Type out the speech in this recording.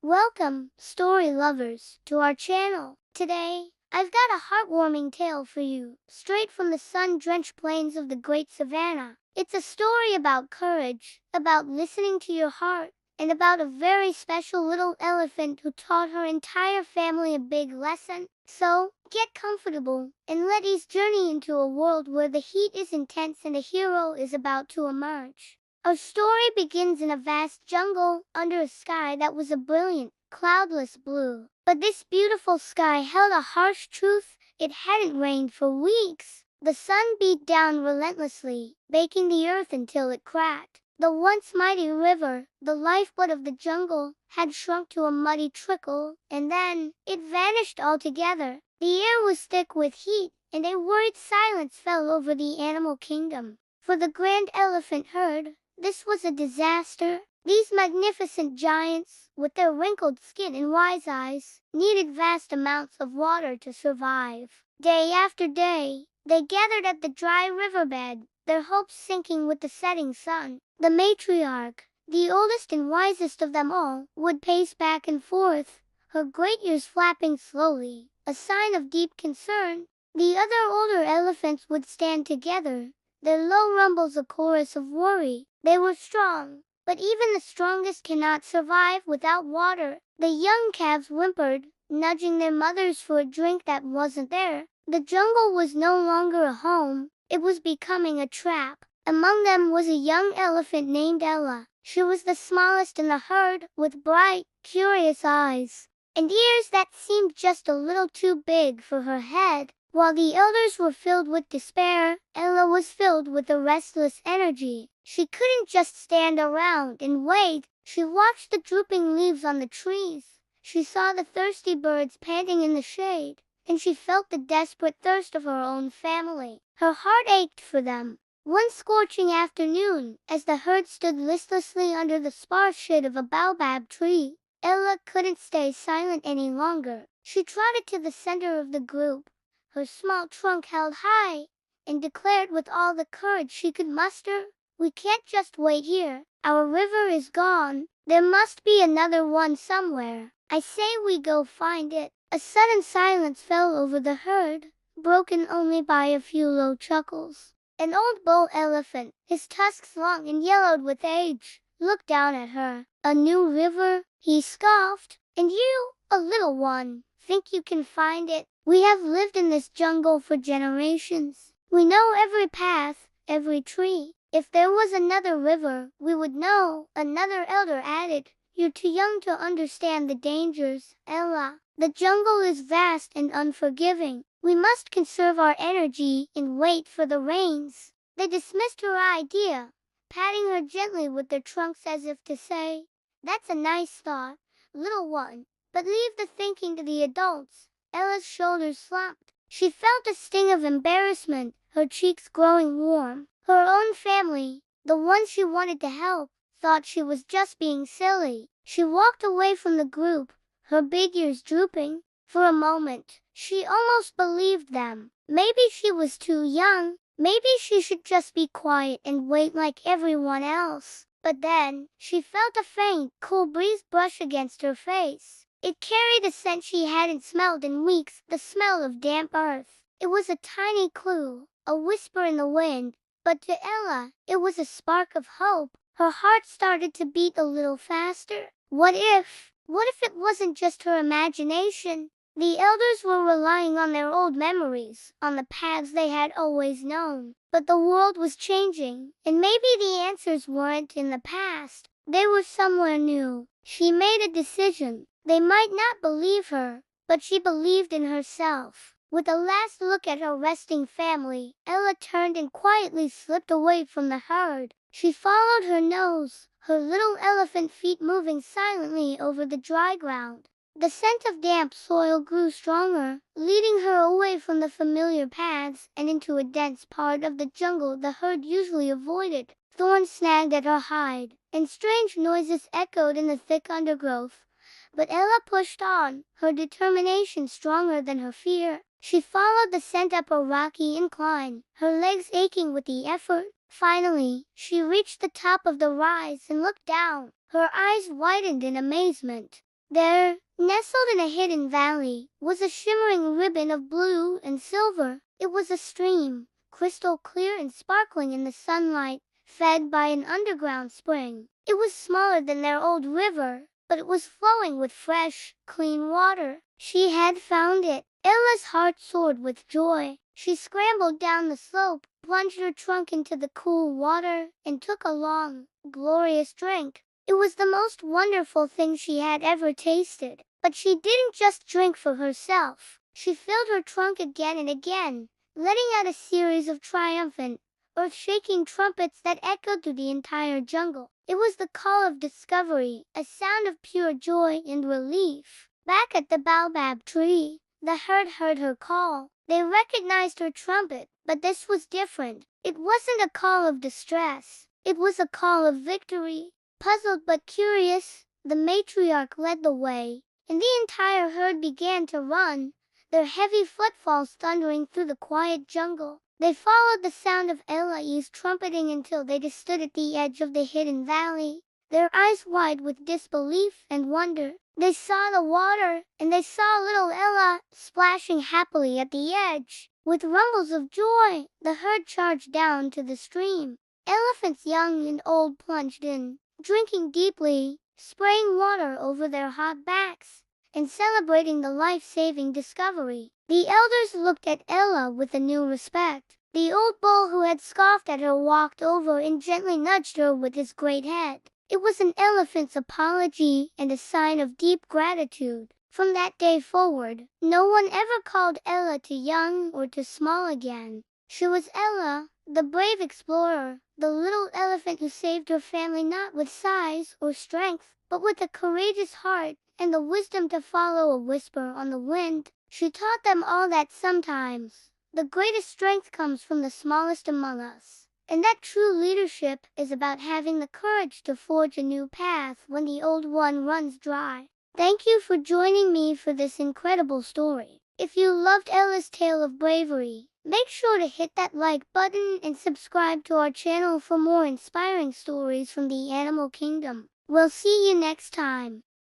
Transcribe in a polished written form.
Welcome, story lovers, to our channel. Today, I've got a heartwarming tale for you, straight from the sun-drenched plains of the Great Savannah. It's a story about courage, about listening to your heart, and about a very special little elephant who taught her entire family a big lesson. So, get comfortable, and let us journey into a world where the heat is intense and a hero is about to emerge. Our story begins in a vast jungle, under a sky that was a brilliant, cloudless blue. But this beautiful sky held a harsh truth: it hadn't rained for weeks. The sun beat down relentlessly, baking the earth until it cracked. The once mighty river, the lifeblood of the jungle, had shrunk to a muddy trickle, and then it vanished altogether. The air was thick with heat, and a worried silence fell over the animal kingdom. For the grand elephant herd, this was a disaster. These magnificent giants, with their wrinkled skin and wise eyes, needed vast amounts of water to survive. Day after day, they gathered at the dry riverbed, their hopes sinking with the setting sun. The matriarch, the oldest and wisest of them all, would pace back and forth, her great ears flapping slowly, a sign of deep concern. The other older elephants would stand together, their low rumbles a chorus of worry. They were strong, but even the strongest cannot survive without water. The young calves whimpered, nudging their mothers for a drink that wasn't there. The jungle was no longer a home, it was becoming a trap. Among them was a young elephant named Ella. She was the smallest in the herd, with bright, curious eyes, and ears that seemed just a little too big for her head. While the elders were filled with despair, Ella was filled with a restless energy. She couldn't just stand around and wait. She watched the drooping leaves on the trees. She saw the thirsty birds panting in the shade, and she felt the desperate thirst of her own family. Her heart ached for them. One scorching afternoon, as the herd stood listlessly under the sparse shade of a baobab tree, Ella couldn't stay silent any longer. She trotted to the center of the group, her small trunk held high, and declared with all the courage she could muster, "We can't just wait here. Our river is gone. There must be another one somewhere. I say we go find it." A sudden silence fell over the herd, broken only by a few low chuckles. An old bull elephant, his tusks long and yellowed with age, looked down at her. "A new river?" he scoffed. "And you, a little one, think you can find it? We have lived in this jungle for generations. We know every path, every tree. If there was another river, we would know," another elder added. "You're too young to understand the dangers, Ella. The jungle is vast and unforgiving. We must conserve our energy and wait for the rains." They dismissed her idea, patting her gently with their trunks as if to say, "That's a nice thought, little one, but leave the thinking to the adults." Ella's shoulders slumped. She felt a sting of embarrassment, her cheeks growing warm. Her own family, the ones she wanted to help, thought she was just being silly. She walked away from the group, her big ears drooping. For a moment, she almost believed them. Maybe she was too young. Maybe she should just be quiet and wait like everyone else. But then, she felt a faint, cool breeze brush against her face. It carried a scent she hadn't smelled in weeks, the smell of damp earth. It was a tiny clue, a whisper in the wind, but to Ella, it was a spark of hope. Her heart started to beat a little faster. What if it wasn't just her imagination? The elders were relying on their old memories, on the paths they had always known. But the world was changing, and maybe the answers weren't in the past. They were somewhere new. She made a decision. They might not believe her, but she believed in herself. With a last look at her resting family, Ella turned and quietly slipped away from the herd. She followed her nose, her little elephant feet moving silently over the dry ground. The scent of damp soil grew stronger, leading her away from the familiar paths and into a dense part of the jungle the herd usually avoided. Thorns snagged at her hide, and strange noises echoed in the thick undergrowth. But Ella pushed on, her determination stronger than her fear. She followed the scent up a rocky incline, her legs aching with the effort. Finally, she reached the top of the rise and looked down. Her eyes widened in amazement. There, nestled in a hidden valley, was a shimmering ribbon of blue and silver. It was a stream, crystal clear and sparkling in the sunlight, fed by an underground spring. It was smaller than their old river, but it was flowing with fresh, clean water. She had found it. Ella's heart soared with joy. She scrambled down the slope, plunged her trunk into the cool water, and took a long, glorious drink. It was the most wonderful thing she had ever tasted. But she didn't just drink for herself. She filled her trunk again and again, letting out a series of triumphant, earth-shaking trumpets that echoed through the entire jungle. It was the call of discovery, a sound of pure joy and relief. Back at the baobab tree, the herd heard her call. They recognized her trumpet, but this was different. It wasn't a call of distress. It was a call of victory. Puzzled but curious, the matriarch led the way, and the entire herd began to run, their heavy footfalls thundering through the quiet jungle. They followed the sound of Ellai's trumpeting until they stood at the edge of the hidden valley, their eyes wide with disbelief and wonder. They saw the water, and they saw little Ella splashing happily at the edge. With rumbles of joy, the herd charged down to the stream. Elephants young and old plunged in, drinking deeply, spraying water over their hot backs, and celebrating the life-saving discovery. The elders looked at Ella with a new respect. The old bull who had scoffed at her walked over and gently nudged her with his great head. It was an elephant's apology and a sign of deep gratitude. From that day forward, no one ever called Ella too young or too small again. She was Ella, the brave explorer, the little elephant who saved her family not with size or strength, but with a courageous heart and the wisdom to follow a whisper on the wind. She taught them all that sometimes the greatest strength comes from the smallest among us, and that true leadership is about having the courage to forge a new path when the old one runs dry. Thank you for joining me for this incredible story. If you loved Ella's tale of bravery, make sure to hit that like button and subscribe to our channel for more inspiring stories from the animal kingdom. We'll see you next time.